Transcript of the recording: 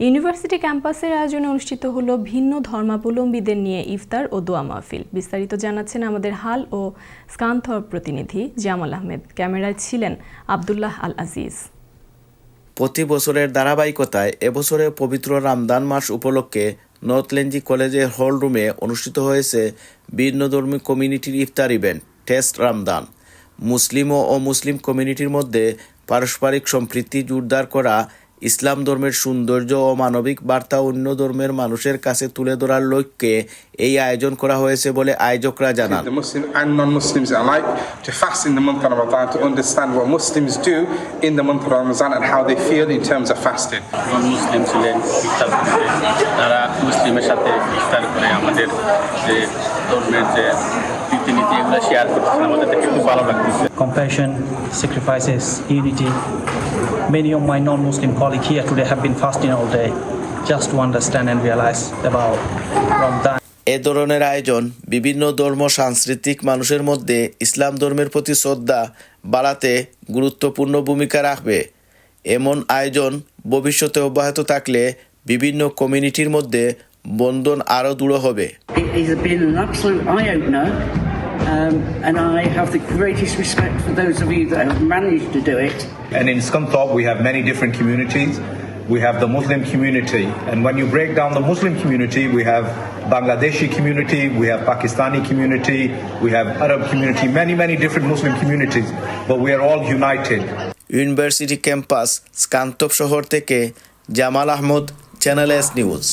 University ক্যাম্পাসের আয়োজনে অনুষ্ঠিত হলো ভিন্ন ধর্মাবলম্বীদের নিয়ে ইফতার ও দোয়া মাহফিল। বিস্তারিত জানাচ্ছেন আমাদের হাল ও স্কানথর প্রতিনিধি জামাল আহমেদ। ক্যামেরায় ছিলেন আব্দুল্লাহ আল আজিজ। প্রতি বছরের ধারাবাহিকতায় এবছরে পবিত্র রমজান মাস উপলক্ষে নর্থ লেঞ্জি কলেজের হল রুমে অনুষ্ঠিত হয়েছে ভিন্নধর্মী কমিউনিটির ইফতার ইভেন্ট টেস্ট রমজান। মুসলিম ও অমুসলিম কমিউনিটির মধ্যে পারস্পরিক সম্প্রীতি জোরদার করা, ইসলাম ধর্মের সৌন্দর্য ও মানবিক বার্তা অন্য ধর্মের মানুষের কাছে তুলে ধরার লক্ষ্যে এই আয়োজন করা হয়েছে বলে আয়োজকরা জানান। The Muslim and non-Muslims alike to fast in the month of Ramadan to understand what Muslims do in the month of Ramadan and how they feel in terms of fasting. Non-Muslim ছিলেন ইফতার করতে, তারা মুসলিমের সাথে ইফতার করে আমাদের যে ধর্মের যে রীতিনীতি এগুলো শেয়ার করতেছেন, আমাদের দেখে খুব ভালো লাগতেছে। Compassion, sacrifices, unity. Many of my non-Muslim colleagues here today have been fasting all day just to understand and realize about Ramadan. এ ধরনের আয়োজন বিভিন্ন ধর্ম সাংস্কৃতিক মানুষের মধ্যে ইসলাম ধর্মের প্রতি শ্রদ্ধা বাড়াতে গুরুত্বপূর্ণ ভূমিকা রাখবে। এমন আয়োজন ভবিষ্যতে অব্যাহত থাকলে বিভিন্ন কমিউনিটির মধ্যে বন্ধন আরও দৃঢ় হবে। It has been an absolute eye-opener, and I have the greatest respect for those of you that have managed to do it. And in Scunthorpe we have many different communities. We have the Muslim community, and when you break down the Muslim community, we have Bangladeshi community, we have Pakistani community, we have Arab community, many different Muslim communities, but we are all united. University campus Scunthorpe শহর থেকে Jamal Ahmed, channel S news.